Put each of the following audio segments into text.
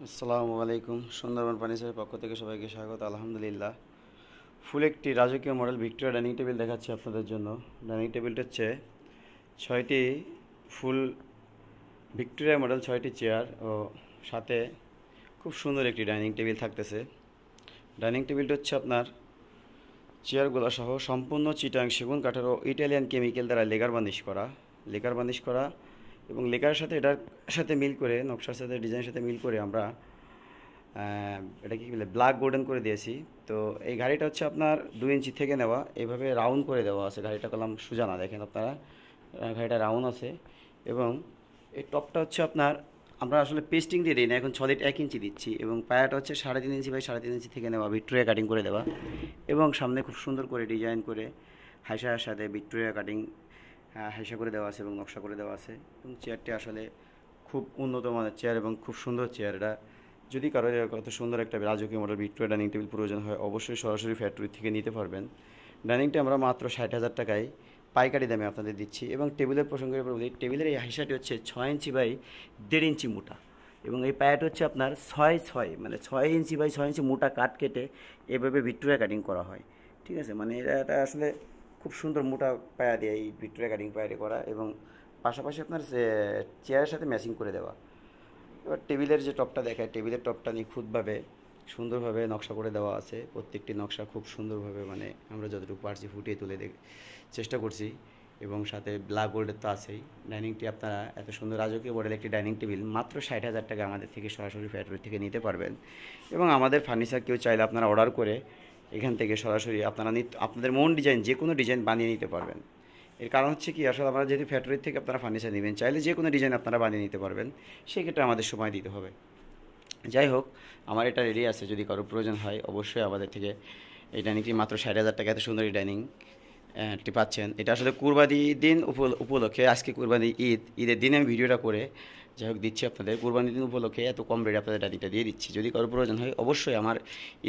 আসসালামু আলাইকুম। সুন্দরবন ফার্নিচারের পক্ষ থেকে সবাইকে স্বাগত। আলহামদুলিল্লাহ, ফুল একটি রাজকীয় মডেল ভিক্টোরিয়া ডাইনিং টেবিল দেখাচ্ছি আপনাদের জন্য। ডাইনিং টেবিলটা হচ্ছে 6টি ফুল ভিক্টোরিয়া মডেল, 6টি চেয়ার ও সাথে খুব সুন্দর একটি ডাইনিং টেবিল থাকতেছে। ডাইনিং টেবিলটা হচ্ছে আপনার চেয়ারগুলো সহ সম্পূর্ণ চিটাং সেগুন কাঠের ও ইটালিয়ান কেমিক্যাল দ্বারা লেকার বার্নিশ করা এবং লেকারের সাথে এটার সাথে মিল করে, নকশার সাথে ডিজাইনের সাথে মিল করে আমরা এটা কি বলে ব্ল্যাক গোল্ডেন করে দিয়েছি। তো এই গাড়িটা হচ্ছে আপনার 2 ইঞ্চি থেকে নেওয়া, এইভাবে রাউন্ড করে দেওয়া আছে। গাড়িটা কলাম সোজা না, দেখেন আপনারা, গাড়িটা রাউন্ড আছে। এবং এই টপটা হচ্ছে আপনার, আমরা আসলে পেস্টিং দিয়ে দিই না, এখন সলিড 1 ইঞ্চি দিচ্ছি। এবং পায়াটা হচ্ছে 3.5 ইঞ্চি বাই 3.5 ইঞ্চি থেকে নেওয়া, ভিক্টোরিয়া কাটিং করে দেওয়া। এবং সামনে খুব সুন্দর করে ডিজাইন করে হাইসার সাথে ভিক্টোরিয়া কাটিং হাইসা করে দেওয়া আছে এবং নকশা করে দেওয়া আছে। এবং চেয়ারটি আসলে খুব উন্নত মানের চেয়ার এবং খুব সুন্দর চেয়ার। এটা যদি কারো কত সুন্দর একটা রাজকীয় মডেল ভিক্টোরিয়া ডাইনিং টেবিল প্রয়োজন হয়, অবশ্যই সরাসরি ফ্যাক্টরি থেকে নিতে পারবেন। ডাইনিংটা আমরা মাত্র 60,000 টাকায় পাইকারি দামে আপনাদের দিচ্ছি। এবং টেবিলের প্রসঙ্গে বলি, টেবিলের এই হাইসাটি হচ্ছে 6 ইঞ্চি বাই 1.5 ইঞ্চি মোটা। এবং এই পায়াটা হচ্ছে আপনার 6 মানে 6 ইঞ্চি বাই 6 ইঞ্চি মোটা কাঠ কেটে এভাবে ভিক্টোরিয়া কাটিং করা হয়। ঠিক আছে, মানে এটা আসলে খুব সুন্দর মোটা পায়া দিয়ে এই ভিক্টোরিয়া কাটিং পায়াটি করা, এবং পাশাপাশি আপনার চেয়ারের সাথে ম্যাচিং করে দেওয়া। এবার টেবিলের যে টপটা দেখায়, টেবিলের টপটা নিখুঁতভাবে সুন্দরভাবে নকশা করে দেওয়া আছে। প্রত্যেকটি নকশা খুব সুন্দরভাবে, মানে আমরা যতটুকু পারছি ফুটিয়ে তুলে চেষ্টা করছি। এবং সাথে ব্ল্যাক গোল্ডের তো আছেই। ডাইনিংটি আপনারা এত সুন্দর রাজকীয় মডেল একটি ডাইনিং টেবিল মাত্র 60,000 টাকা আমাদের থেকে সরাসরি ফ্যাক্টরি থেকে নিতে পারবেন। এবং আমাদের ফার্নিচার কেউ চাইলে আপনারা অর্ডার করে এখান থেকে সরাসরি আপনারা আপনাদের মন ডিজাইন, যে কোনো ডিজাইন বানিয়ে নিতে পারবেন। এর কারণ হচ্ছে কি, আসলে আমরা যেহেতু ফ্যাক্টরি থেকে আপনারা ফার্নিচার নেবেন, চাইলে যে কোনো ডিজাইন আপনারা বানিয়ে নিতে পারবেন, সেক্ষেত্রে আমাদের সময় দিতে হবে। যাই হোক, আমার এটা রেডি আছে, যদি কারো প্রয়োজন হয় অবশ্যই আমাদের থেকে এই ডাইনিংটি মাত্র 60,000 টাকা এত সুন্দর এই ডাইনিংটি পাচ্ছেন। এটা আসলে কুরবানি দিন উপলক্ষে, আজকে কুরবানি ঈদের দিনে আমি ভিডিওটা করে যাই হোক দিচ্ছি আপনাদের। কুরবানি দিন উপলক্ষে এত কম রেটে আপনাদের ডাইনিংটা দিয়ে দিচ্ছি। যদি কারো প্রয়োজন হয় অবশ্যই আমার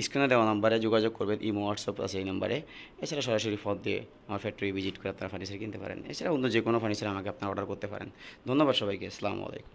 স্ক্রিনে দেওয়া নাম্বারে যোগাযোগ করবেন, ইমো হোয়াটসঅ্যাপ আছে এই নাম্বারে। এছাড়া সরাসরি ফোন দিয়ে আমার ফ্যাক্টরি ভিজিট করে আপনারা ফার্নিচার কিনতে পারেন। এছাড়া অন্য যে কোনো ফার্নিচার আমাকে আপনারা অর্ডার করতে পারেন। ধন্যবাদ সবাইকে। আসসালামু আলাইকুম।